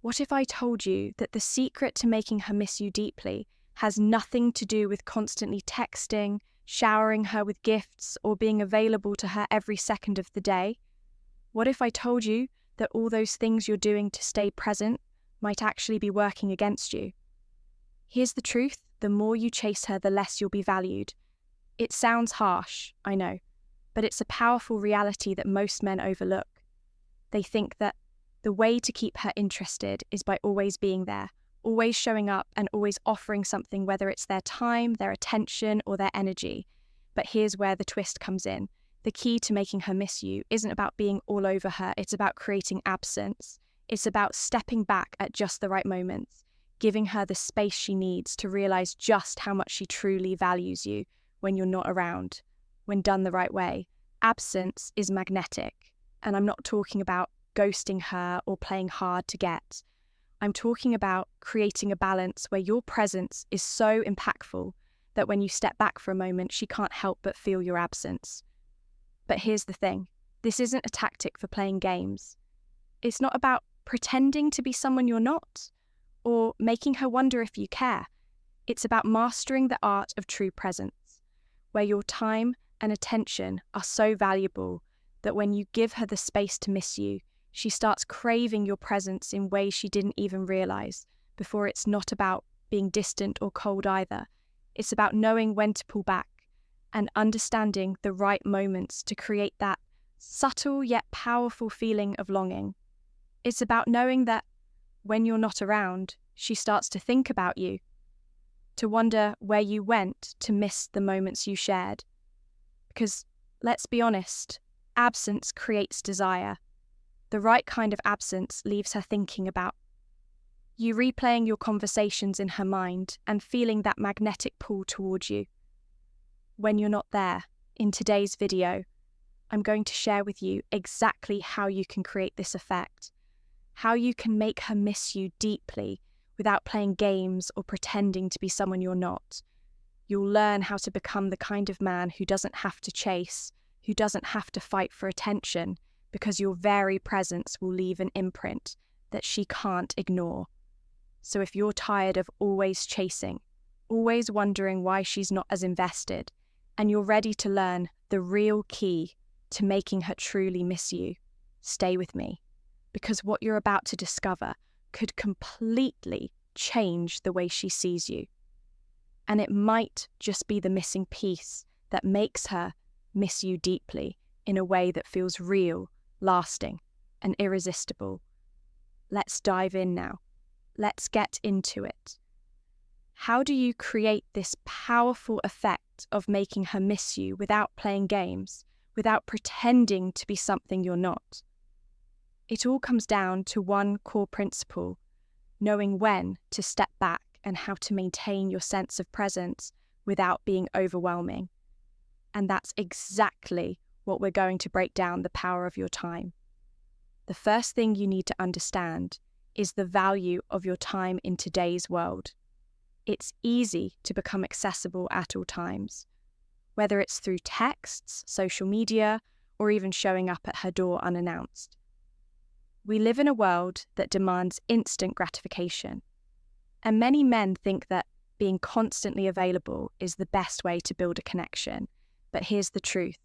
What if I told you that the secret to making her miss you deeply has nothing to do with constantly texting, showering her with gifts, or being available to her every second of the day? What if I told you that all those things you're doing to stay present might actually be working against you? Here's the truth: the more you chase her, the less you'll be valued. It sounds harsh, I know, but it's a powerful reality that most men overlook. They think that the way to keep her interested is by always being there, always showing up, and always offering something, whether it's their time, their attention, or their energy. But here's where the twist comes in. The key to making her miss you isn't about being all over her, it's about creating absence. It's about stepping back at just the right moments, giving her the space she needs to realize just how much she truly values you when you're not around, when done the right way. Absence is magnetic, and I'm not talking about ghosting her or playing hard to get. I'm talking about creating a balance where your presence is so impactful that when you step back for a moment, she can't help but feel your absence. But here's the thing, this isn't a tactic for playing games. It's not about pretending to be someone you're not, or making her wonder if you care. It's about mastering the art of true presence, where your time and attention are so valuable that when you give her the space to miss you, she starts craving your presence in ways she didn't even realize before. It's not about being distant or cold either. It's about knowing when to pull back and understanding the right moments to create that subtle yet powerful feeling of longing. It's about knowing that when you're not around, she starts to think about you, to wonder where you went, to miss the moments you shared. Because, let's be honest, absence creates desire. The right kind of absence leaves her thinking about you, replaying your conversations in her mind and feeling that magnetic pull towards you. When you're not there, in today's video, I'm going to share with you exactly how you can create this effect, how you can make her miss you deeply without playing games or pretending to be someone you're not. You'll learn how to become the kind of man who doesn't have to chase, who doesn't have to fight for attention, because your very presence will leave an imprint that she can't ignore. So if you're tired of always chasing, always wondering why she's not as invested, and you're ready to learn the real key to making her truly miss you, stay with me, because what you're about to discover could completely change the way she sees you. And it might just be the missing piece that makes her miss you deeply in a way that feels real, lasting, and irresistible. Let's dive in now. Let's get into it. How do you create this powerful effect of making her miss you without playing games, without pretending to be something you're not? It all comes down to one core principle: knowing when to step back and how to maintain your sense of presence without being overwhelming. And that's exactly what we're going to break down: the power of your time. The first thing you need to understand is the value of your time in today's world. It's easy to become accessible at all times, whether it's through texts, social media, or even showing up at her door unannounced. We live in a world that demands instant gratification, and many men think that being constantly available is the best way to build a connection. But here's the truth: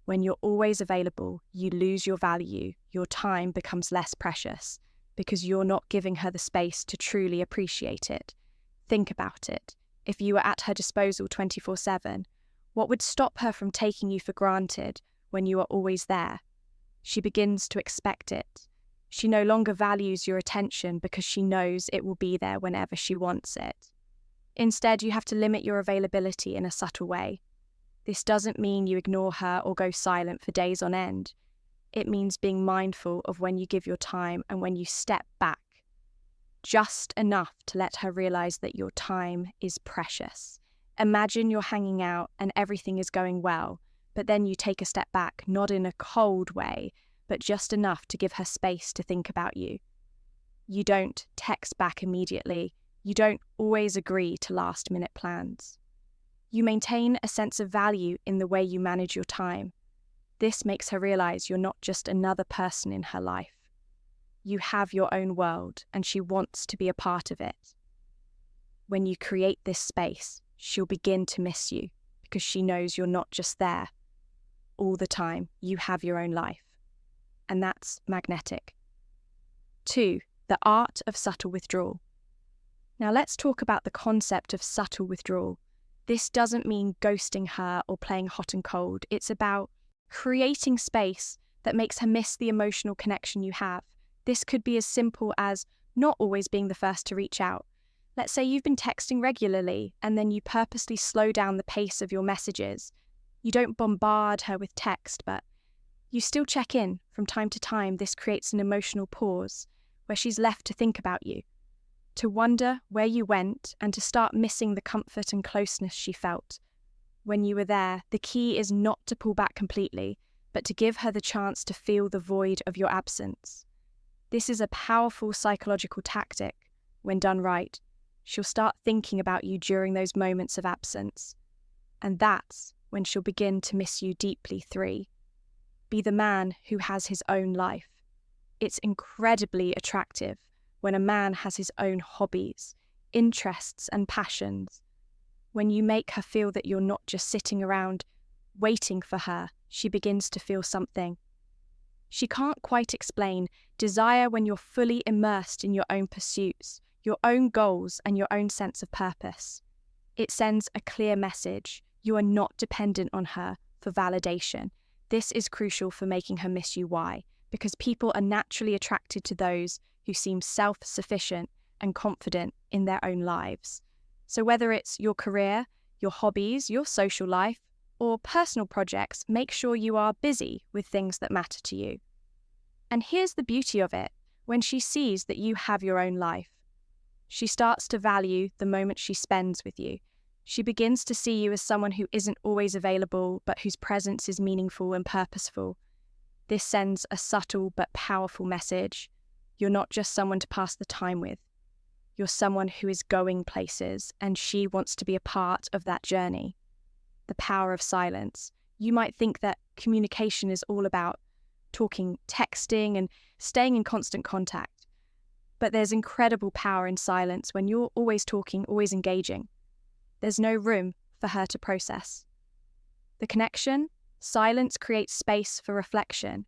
when you're always available, you lose your value, your time becomes less precious, because you're not giving her the space to truly appreciate it. Think about it. If you were at her disposal 24/7, what would stop her from taking you for granted when you are always there? She begins to expect it. She no longer values your attention because she knows it will be there whenever she wants it. Instead, you have to limit your availability in a subtle way. This doesn't mean you ignore her or go silent for days on end. It means being mindful of when you give your time and when you step back, just enough to let her realize that your time is precious. Imagine you're hanging out and everything is going well, but then you take a step back, not in a cold way, but just enough to give her space to think about you. You don't text back immediately. You don't always agree to last-minute plans. You maintain a sense of value in the way you manage your time. This makes her realize you're not just another person in her life. You have your own world, and she wants to be a part of it. When you create this space, she'll begin to miss you because she knows you're not just there all the time. You have your own life, and that's magnetic. 2. The art of subtle withdrawal. Now let's talk about the concept of subtle withdrawal. This doesn't mean ghosting her or playing hot and cold. It's about creating space that makes her miss the emotional connection you have. This could be as simple as not always being the first to reach out. Let's say you've been texting regularly and then you purposely slow down the pace of your messages. You don't bombard her with text, but you still check in from time to time. This creates an emotional pause where she's left to think about you, to wonder where you went, and to start missing the comfort and closeness she felt when you were there. The key is not to pull back completely, but to give her the chance to feel the void of your absence. This is a powerful psychological tactic. When done right, she'll start thinking about you during those moments of absence, and that's when she'll begin to miss you deeply. 3. Be the man who has his own life. It's incredibly attractive when a man has his own hobbies, interests, and passions. When you make her feel that you're not just sitting around waiting for her, she begins to feel something she can't quite explain. Desire when you're fully immersed in your own pursuits, your own goals, and your own sense of purpose. It sends a clear message. You are not dependent on her for validation. This is crucial for making her miss you. Why? Because people are naturally attracted to those who seem self-sufficient and confident in their own lives. So whether it's your career, your hobbies, your social life, or personal projects, make sure you are busy with things that matter to you. And here's the beauty of it. When she sees that you have your own life, she starts to value the moment she spends with you. She begins to see you as someone who isn't always available, but whose presence is meaningful and purposeful. This sends a subtle but powerful message. You're not just someone to pass the time with. You're someone who is going places, and she wants to be a part of that journey. The power of silence. You might think that communication is all about talking, texting, and staying in constant contact. But there's incredible power in silence when you're always talking, always engaging. There's no room for her to process the connection. Silence creates space for reflection.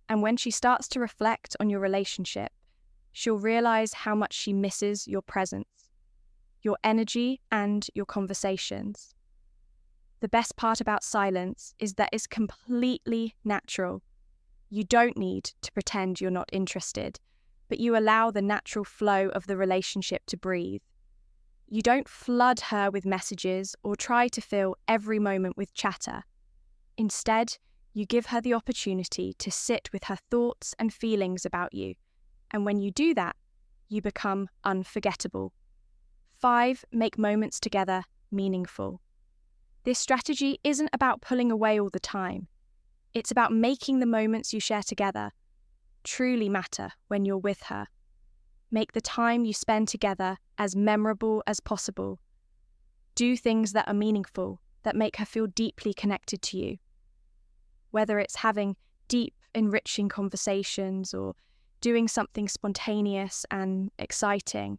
And when she starts to reflect on your relationship, she'll realize how much she misses your presence, your energy, and your conversations. The best part about silence is that it's completely natural. You don't need to pretend you're not interested, but you allow the natural flow of the relationship to breathe. You don't flood her with messages or try to fill every moment with chatter. Instead, you give her the opportunity to sit with her thoughts and feelings about you. And when you do that, you become unforgettable. 5. Make moments together meaningful. This strategy isn't about pulling away all the time. It's about making the moments you share together truly matter when you're with her. Make the time you spend together as memorable as possible. Do things that are meaningful, that make her feel deeply connected to you. Whether it's having deep, enriching conversations or doing something spontaneous and exciting,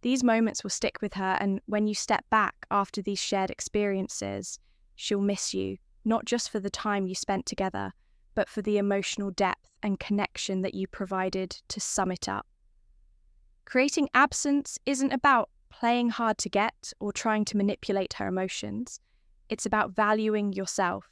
these moments will stick with her, and when you step back after these shared experiences, she'll miss you, not just for the time you spent together, but for the emotional depth and connection that you provided to sum it up. Creating absence isn't about playing hard to get or trying to manipulate her emotions. It's about valuing yourself,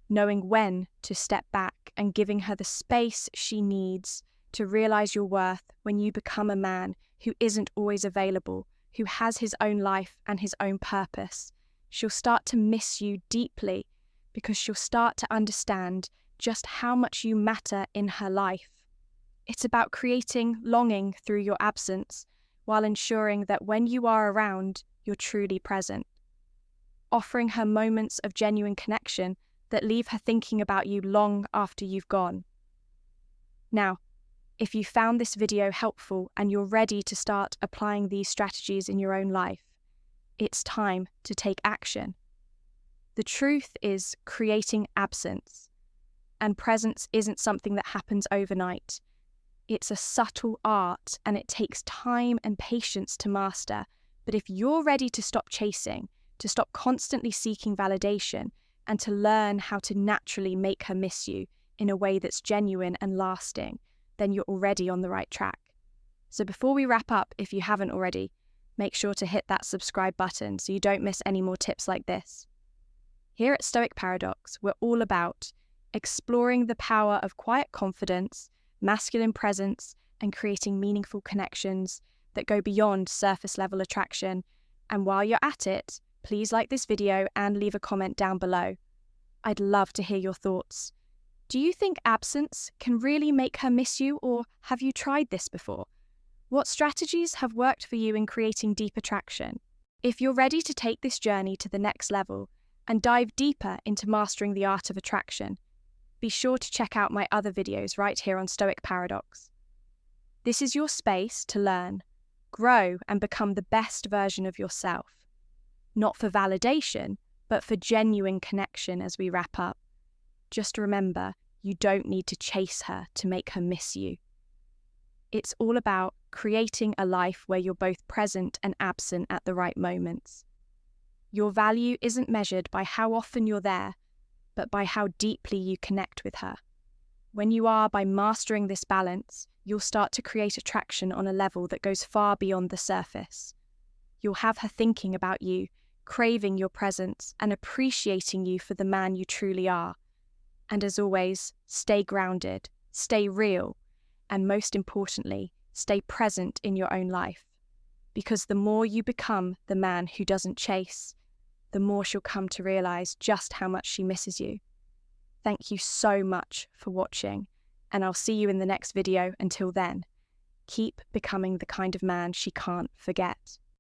knowing when to step back and giving her the space she needs to realize your worth. When you become a man who isn't always available, who has his own life and his own purpose, she'll start to miss you deeply because she'll start to understand just how much you matter in her life. It's about creating longing through your absence while ensuring that when you are around, you're truly present. Offering her moments of genuine connection that leave her thinking about you long after you've gone. Now, if you found this video helpful and you're ready to start applying these strategies in your own life, it's time to take action. The truth is, creating absence and presence isn't something that happens overnight. It's a subtle art and it takes time and patience to master. But if you're ready to stop chasing, to stop constantly seeking validation, and to learn how to naturally make her miss you in a way that's genuine and lasting, then you're already on the right track. So before we wrap up, if you haven't already, make sure to hit that subscribe button so you don't miss any more tips like this. Here at Stoic Paradox, we're all about exploring the power of quiet confidence, masculine presence, and creating meaningful connections that go beyond surface level attraction. And while you're at it, please like this video and leave a comment down below. I'd love to hear your thoughts. Do you think absence can really make her miss you, or have you tried this before? What strategies have worked for you in creating deep attraction? If you're ready to take this journey to the next level and dive deeper into mastering the art of attraction, be sure to check out my other videos right here on Stoic Paradox. This is your space to learn, grow, and become the best version of yourself. Not for validation, but for genuine connection as we wrap up. Just remember, you don't need to chase her to make her miss you. It's all about creating a life where you're both present and absent at the right moments. Your value isn't measured by how often you're there, but by how deeply you connect with her. When you are by mastering this balance, you'll start to create attraction on a level that goes far beyond the surface. You'll have her thinking about you, craving your presence, and appreciating you for the man you truly are. And as always, stay grounded, stay real, and most importantly, stay present in your own life. Because the more you become the man who doesn't chase, the more she'll come to realize just how much she misses you. Thank you so much for watching, and I'll see you in the next video. Until then, keep becoming the kind of man she can't forget.